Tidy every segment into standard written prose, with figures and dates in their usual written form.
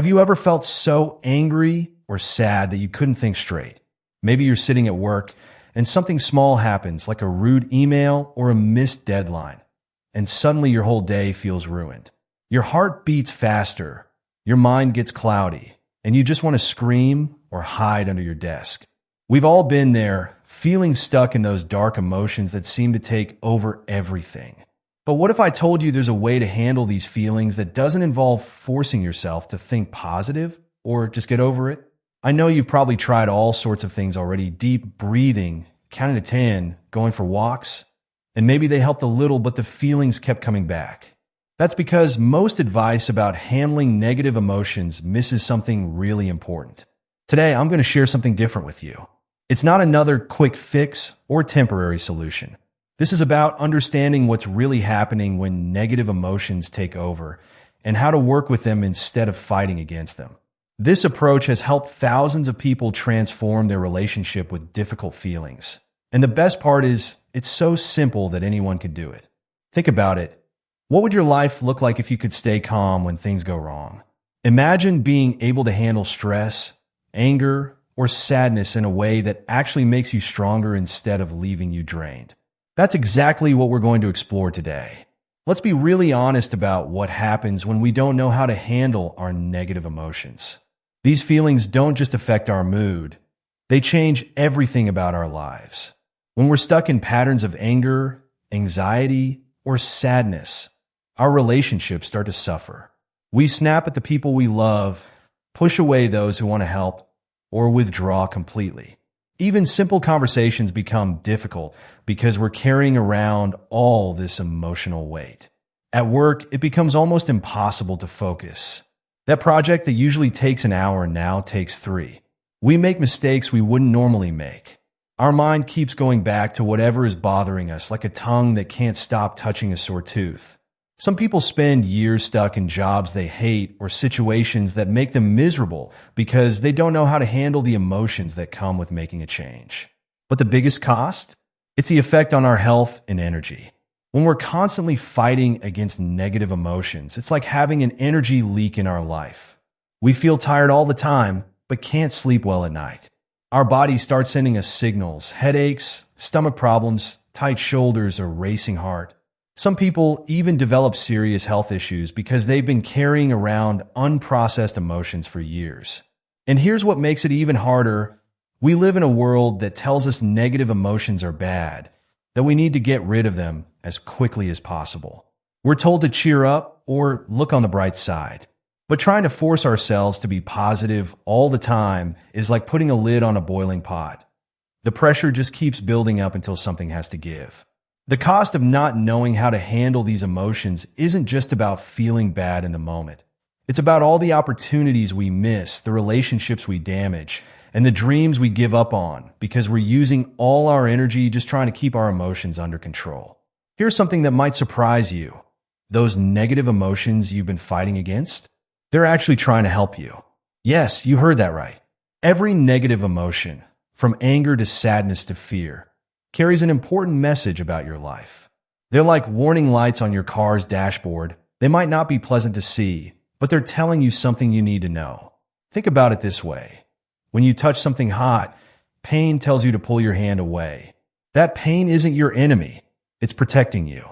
Have you ever felt so angry or sad that you couldn't think straight? Maybe you're sitting at work and something small happens, like a rude email or a missed deadline, and suddenly your whole day feels ruined. Your heart beats faster, your mind gets cloudy, and you just want to scream or hide under your desk. We've all been there, feeling stuck in those dark emotions that seem to take over everything. But what if I told you there's a way to handle these feelings that doesn't involve forcing yourself to think positive or just get over it? I know you've probably tried all sorts of things already: deep breathing, counting to 10, going for walks, and maybe they helped a little, but the feelings kept coming back. That's because most advice about handling negative emotions misses something really important. Today, I'm going to share something different with you. It's not another quick fix or temporary solution. This is about understanding what's really happening when negative emotions take over and how to work with them instead of fighting against them. This approach has helped thousands of people transform their relationship with difficult feelings. And the best part is, it's so simple that anyone could do it. Think about it. What would your life look like if you could stay calm when things go wrong? Imagine being able to handle stress, anger, or sadness in a way that actually makes you stronger instead of leaving you drained. That's exactly what we're going to explore today. Let's be really honest about what happens when we don't know how to handle our negative emotions. These feelings don't just affect our mood, they change everything about our lives. When we're stuck in patterns of anger, anxiety, or sadness, our relationships start to suffer. We snap at the people we love, push away those who want to help, or withdraw completely. Even simple conversations become difficult because we're carrying around all this emotional weight. At work, it becomes almost impossible to focus. That project that usually takes an hour now takes 3. We make mistakes we wouldn't normally make. Our mind keeps going back to whatever is bothering us, like a tongue that can't stop touching a sore tooth. Some people spend years stuck in jobs they hate or situations that make them miserable because they don't know how to handle the emotions that come with making a change. But the biggest cost? It's the effect on our health and energy. When we're constantly fighting against negative emotions, it's like having an energy leak in our life. We feel tired all the time, but can't sleep well at night. Our body starts sending us signals: headaches, stomach problems, tight shoulders, or racing heart. Some people even develop serious health issues because they've been carrying around unprocessed emotions for years. And here's what makes it even harder. We live in a world that tells us negative emotions are bad, that we need to get rid of them as quickly as possible. We're told to cheer up or look on the bright side. But trying to force ourselves to be positive all the time is like putting a lid on a boiling pot. The pressure just keeps building up until something has to give. The cost of not knowing how to handle these emotions isn't just about feeling bad in the moment. It's about all the opportunities we miss, the relationships we damage, and the dreams we give up on because we're using all our energy just trying to keep our emotions under control. Here's something that might surprise you. Those negative emotions you've been fighting against, they're actually trying to help you. Yes, you heard that right. Every negative emotion, from anger to sadness to fear, carries an important message about your life. They're like warning lights on your car's dashboard. They might not be pleasant to see, but they're telling you something you need to know. Think about it this way. When you touch something hot, pain tells you to pull your hand away. That pain isn't your enemy. It's protecting you.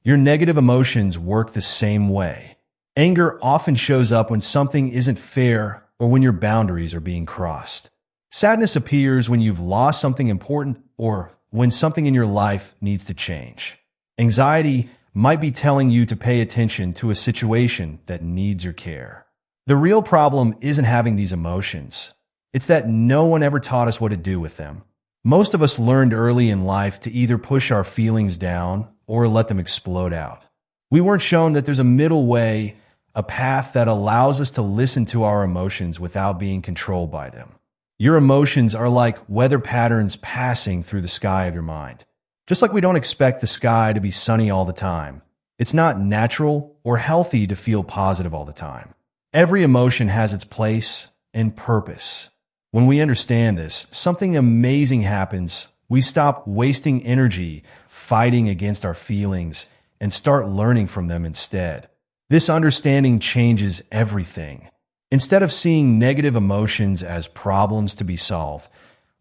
Your negative emotions work the same way. Anger often shows up when something isn't fair or when your boundaries are being crossed. Sadness appears when you've lost something important or when something in your life needs to change. Anxiety might be telling you to pay attention to a situation that needs your care. The real problem isn't having these emotions. It's that no one ever taught us what to do with them. Most of us learned early in life to either push our feelings down or let them explode out. We weren't shown that there's a middle way, a path that allows us to listen to our emotions without being controlled by them. Your emotions are like weather patterns passing through the sky of your mind. Just like we don't expect the sky to be sunny all the time, it's not natural or healthy to feel positive all the time. Every emotion has its place and purpose. When we understand this, something amazing happens. We stop wasting energy fighting against our feelings and start learning from them instead. This understanding changes everything. Instead of seeing negative emotions as problems to be solved,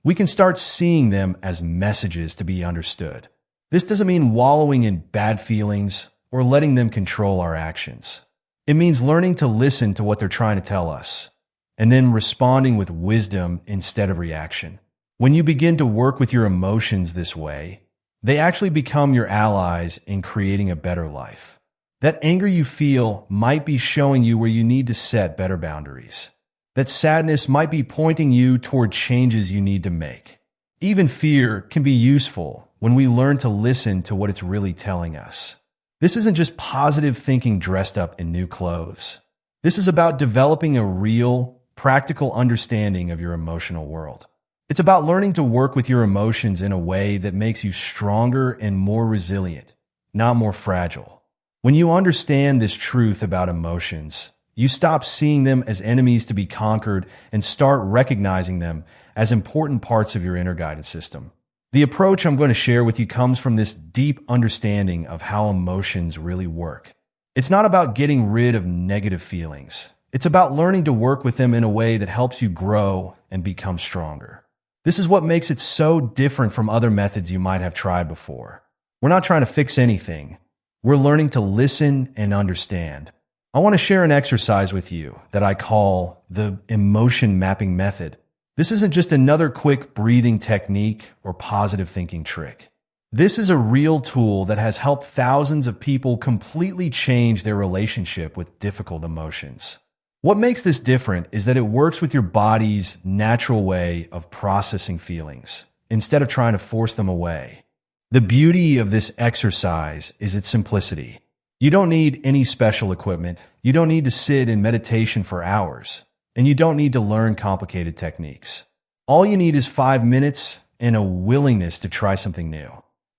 we can start seeing them as messages to be understood. This doesn't mean wallowing in bad feelings or letting them control our actions. It means learning to listen to what they're trying to tell us, and then responding with wisdom instead of reaction. When you begin to work with your emotions this way, they actually become your allies in creating a better life. That anger you feel might be showing you where you need to set better boundaries. That sadness might be pointing you toward changes you need to make. Even fear can be useful when we learn to listen to what it's really telling us. This isn't just positive thinking dressed up in new clothes. This is about developing a real, practical understanding of your emotional world. It's about learning to work with your emotions in a way that makes you stronger and more resilient, not more fragile. When you understand this truth about emotions, you stop seeing them as enemies to be conquered and start recognizing them as important parts of your inner guidance system. The approach I'm going to share with you comes from this deep understanding of how emotions really work. It's not about getting rid of negative feelings. It's about learning to work with them in a way that helps you grow and become stronger. This is what makes it so different from other methods you might have tried before. We're not trying to fix anything. We're learning to listen and understand. I want to share an exercise with you that I call the emotion mapping method. This isn't just another quick breathing technique or positive thinking trick. This is a real tool that has helped thousands of people completely change their relationship with difficult emotions. What makes this different is that it works with your body's natural way of processing feelings, instead of trying to force them away. The beauty of this exercise is its simplicity. You don't need any special equipment, you don't need to sit in meditation for hours, and you don't need to learn complicated techniques. All you need is 5 minutes and a willingness to try something new.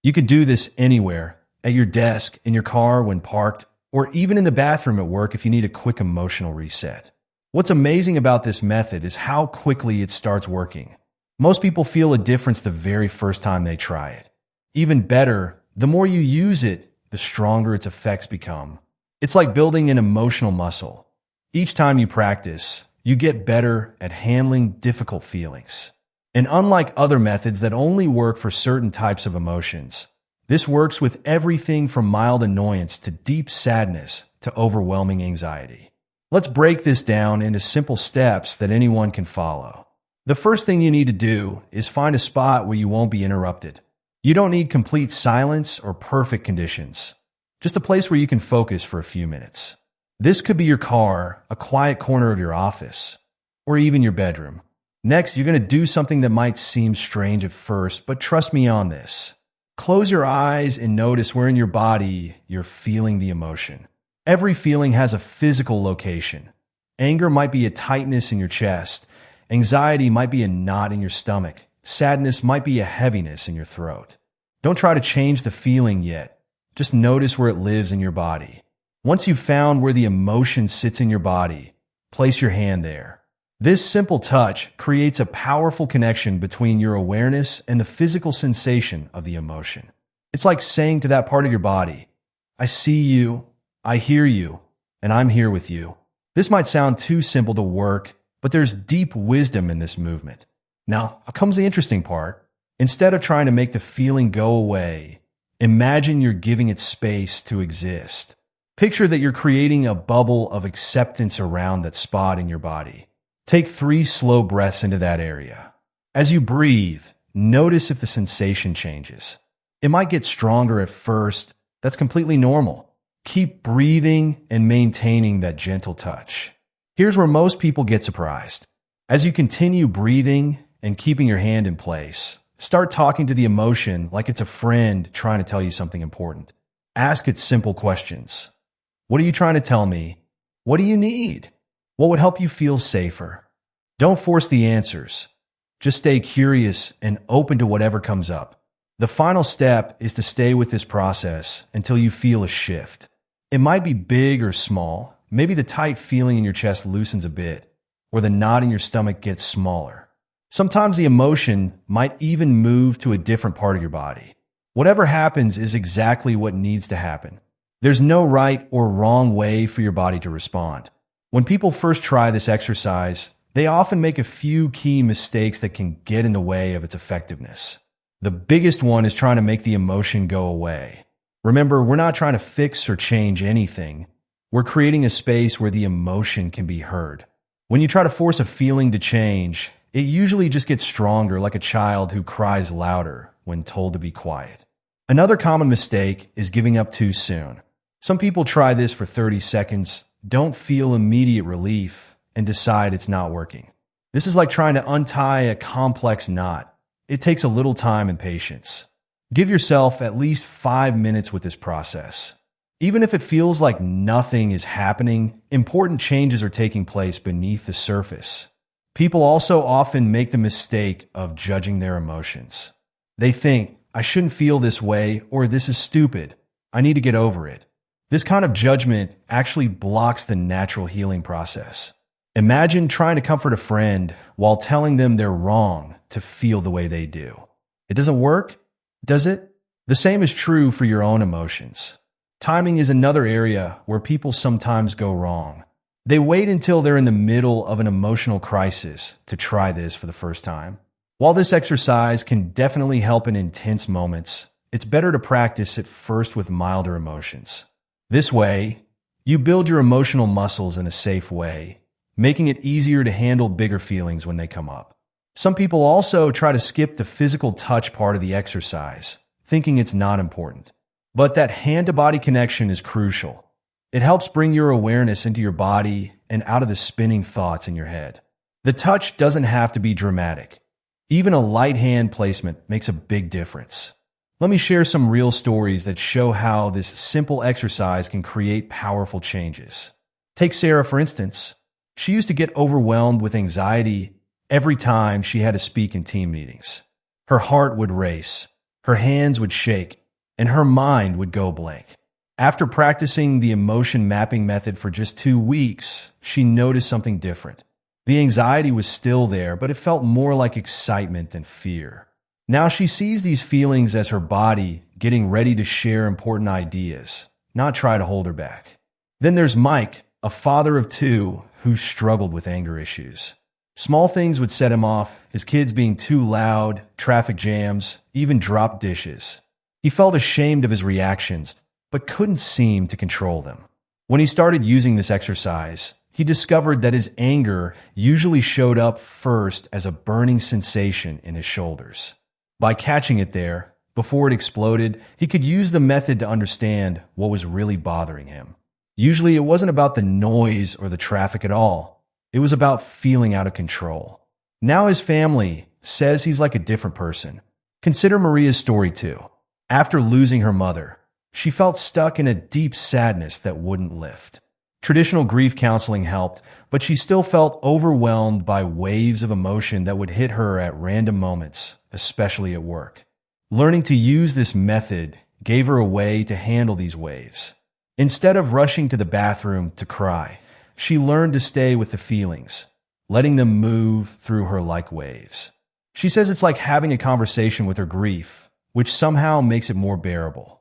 You could do this anywhere, at your desk, in your car when parked, or even in the bathroom at work if you need a quick emotional reset. What's amazing about this method is how quickly it starts working. Most people feel a difference the very first time they try it. Even better, the more you use it, the stronger its effects become. It's like building an emotional muscle. Each time you practice, you get better at handling difficult feelings. And unlike other methods that only work for certain types of emotions, this works with everything from mild annoyance to deep sadness to overwhelming anxiety. Let's break this down into simple steps that anyone can follow. The first thing you need to do is find a spot where you won't be interrupted. You don't need complete silence or perfect conditions, just a place where you can focus for a few minutes. This could be your car, a quiet corner of your office, or even your bedroom. Next, you're going to do something that might seem strange at first, but trust me on this. Close your eyes and notice where in your body you're feeling the emotion. Every feeling has a physical location. Anger might be a tightness in your chest. Anxiety might be a knot in your stomach. Sadness might be a heaviness in your throat. Don't try to change the feeling yet. Just notice where it lives in your body. Once you've found where the emotion sits in your body, place your hand there. This simple touch creates a powerful connection between your awareness and the physical sensation of the emotion. It's like saying to that part of your body, I see you, I hear you, and I'm here with you. This might sound too simple to work, but there's deep wisdom in this movement. Now comes the interesting part. Instead of trying to make the feeling go away, imagine you're giving it space to exist. Picture that you're creating a bubble of acceptance around that spot in your body. Take 3 slow breaths into that area. As you breathe, notice if the sensation changes. It might get stronger at first. That's completely normal. Keep breathing and maintaining that gentle touch. Here's where most people get surprised. As you continue breathing and keeping your hand in place, start talking to the emotion like it's a friend trying to tell you something important. Ask it simple questions. What are you trying to tell me? What do you need? What would help you feel safer? Don't force the answers. Just stay curious and open to whatever comes up. The final step is to stay with this process until you feel a shift. It might be big or small. Maybe the tight feeling in your chest loosens a bit, or the knot in your stomach gets smaller. Sometimes the emotion might even move to a different part of your body. Whatever happens is exactly what needs to happen. There's no right or wrong way for your body to respond. When people first try this exercise, they often make a few key mistakes that can get in the way of its effectiveness. The biggest one is trying to make the emotion go away. Remember, we're not trying to fix or change anything. We're creating a space where the emotion can be heard. When you try to force a feeling to change, it usually just gets stronger, like a child who cries louder when told to be quiet. Another common mistake is giving up too soon. Some people try this for 30 seconds, don't feel immediate relief, and decide it's not working. This is like trying to untie a complex knot. It takes a little time and patience. Give yourself at least 5 minutes with this process. Even if it feels like nothing is happening, important changes are taking place beneath the surface. People also often make the mistake of judging their emotions. They think, I shouldn't feel this way, or this is stupid. I need to get over it. This kind of judgment actually blocks the natural healing process. Imagine trying to comfort a friend while telling them they're wrong to feel the way they do. It doesn't work, does it? The same is true for your own emotions. Timing is another area where people sometimes go wrong. They wait until they're in the middle of an emotional crisis to try this for the first time. While this exercise can definitely help in intense moments, it's better to practice it first with milder emotions. This way, you build your emotional muscles in a safe way, making it easier to handle bigger feelings when they come up. Some people also try to skip the physical touch part of the exercise, thinking it's not important. But that hand-to-body connection is crucial. It helps bring your awareness into your body and out of the spinning thoughts in your head. The touch doesn't have to be dramatic. Even a light hand placement makes a big difference. Let me share some real stories that show how this simple exercise can create powerful changes. Take Sarah, for instance. She used to get overwhelmed with anxiety every time she had to speak in team meetings. Her heart would race, her hands would shake, and her mind would go blank. After practicing the emotion mapping method for just 2 weeks, she noticed something different. The anxiety was still there, but it felt more like excitement than fear. Now she sees these feelings as her body getting ready to share important ideas, not try to hold her back. Then there's Mike, a father of 2 who struggled with anger issues. Small things would set him off, his kids being too loud, traffic jams, even dropped dishes. He felt ashamed of his reactions, but couldn't seem to control them. When he started using this exercise, he discovered that his anger usually showed up first as a burning sensation in his shoulders. By catching it there, before it exploded, he could use the method to understand what was really bothering him. Usually it wasn't about the noise or the traffic at all. It was about feeling out of control. Now his family says he's like a different person. Consider Maria's story too. After losing her mother, she felt stuck in a deep sadness that wouldn't lift. Traditional grief counseling helped, but she still felt overwhelmed by waves of emotion that would hit her at random moments, especially at work. Learning to use this method gave her a way to handle these waves. Instead of rushing to the bathroom to cry, she learned to stay with the feelings, letting them move through her like waves. She says it's like having a conversation with her grief, which somehow makes it more bearable.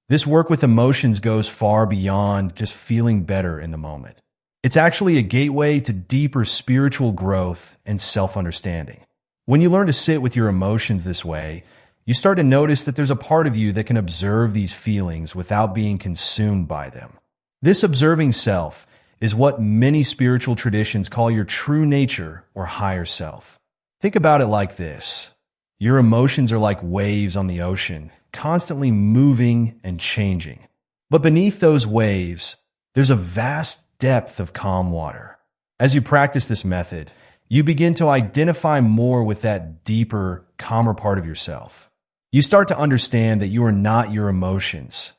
This work with emotions goes far beyond just feeling better in the moment. It's actually a gateway to deeper spiritual growth and self-understanding. When you learn to sit with your emotions this way, you start to notice that there's a part of you that can observe these feelings without being consumed by them. This observing self is what many spiritual traditions call your true nature or higher self. Think about it like this. Your emotions are like waves on the ocean, constantly moving and changing. But beneath those waves, there's a vast depth of calm water. As you practice this method, you begin to identify more with that deeper, calmer part of yourself. You start to understand that you are not your emotions.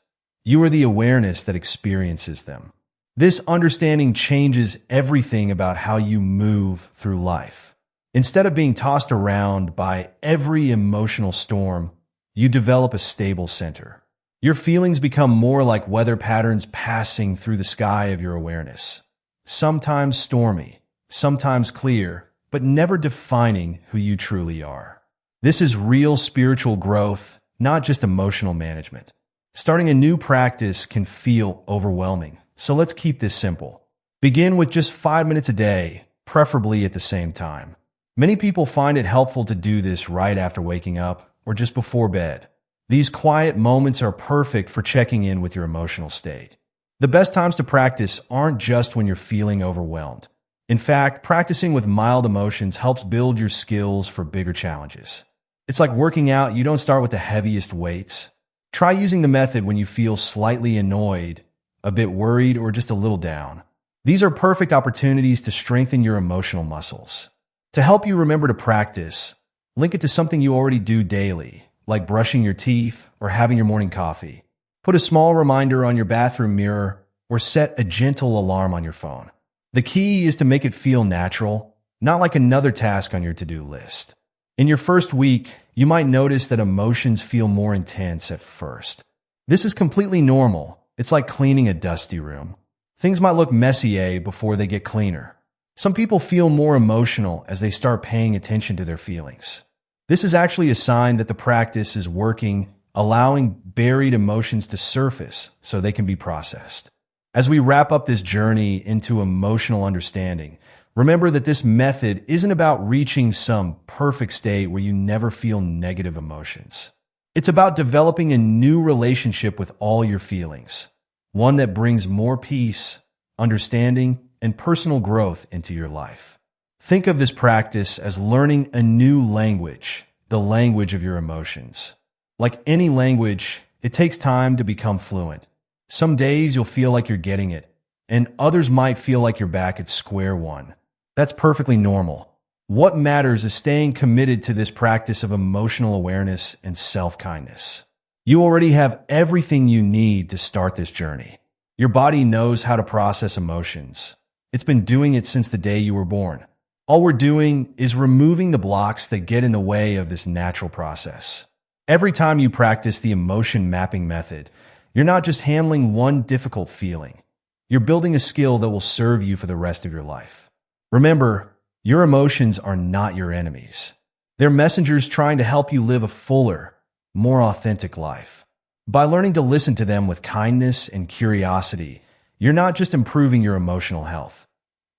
You are the awareness that experiences them. This understanding changes everything about how you move through life. Instead of being tossed around by every emotional storm, you develop a stable center. Your feelings become more like weather patterns passing through the sky of your awareness. Sometimes stormy, sometimes clear, but never defining who you truly are. This is real spiritual growth, not just emotional management. Starting a new practice can feel overwhelming, so let's keep this simple. Begin with just 5 minutes a day, preferably at the same time. Many people find it helpful to do this right after waking up or just before bed. These quiet moments are perfect for checking in with your emotional state. The best times to practice aren't just when you're feeling overwhelmed. In fact, practicing with mild emotions helps build your skills for bigger challenges. It's like working out, you don't start with the heaviest weights. Try using the method when you feel slightly annoyed, a bit worried, or just a little down. These are perfect opportunities to strengthen your emotional muscles. To help you remember to practice, link it to something you already do daily, like brushing your teeth or having your morning coffee. Put a small reminder on your bathroom mirror or set a gentle alarm on your phone. The key is to make it feel natural, not like another task on your to-do list. In your first week, you might notice that emotions feel more intense at first. This is completely normal. It's like cleaning a dusty room. Things might look messy before they get cleaner. Some people feel more emotional as they start paying attention to their feelings. This is actually a sign that the practice is working, allowing buried emotions to surface so they can be processed. As we wrap up this journey into emotional understanding, remember that this method isn't about reaching some perfect state where you never feel negative emotions. It's about developing a new relationship with all your feelings, one that brings more peace, understanding, and personal growth into your life. Think of this practice as learning a new language, the language of your emotions. Like any language, it takes time to become fluent. Some days you'll feel like you're getting it, and others might feel like you're back at square one. That's perfectly normal. What matters is staying committed to this practice of emotional awareness and self-kindness. You already have everything you need to start this journey. Your body knows how to process emotions. It's been doing it since the day you were born. All we're doing is removing the blocks that get in the way of this natural process. Every time you practice the emotion mapping method, you're not just handling one difficult feeling. You're building a skill that will serve you for the rest of your life. Remember, your emotions are not your enemies. They're messengers trying to help you live a fuller, more authentic life. By learning to listen to them with kindness and curiosity, you're not just improving your emotional health.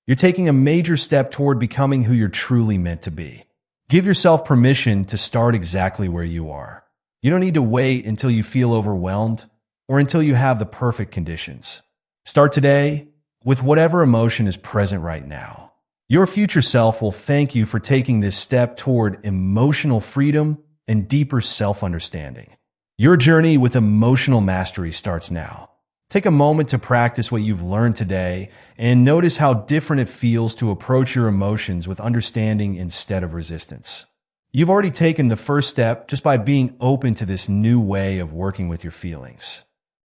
You're taking a major step toward becoming who you're truly meant to be. Give yourself permission to start exactly where you are. You don't need to wait until you feel overwhelmed or until you have the perfect conditions. Start today with whatever emotion is present right now. Your future self will thank you for taking this step toward emotional freedom and deeper self-understanding. Your journey with emotional mastery starts now. Take a moment to practice what you've learned today and notice how different it feels to approach your emotions with understanding instead of resistance. You've already taken the first step just by being open to this new way of working with your feelings.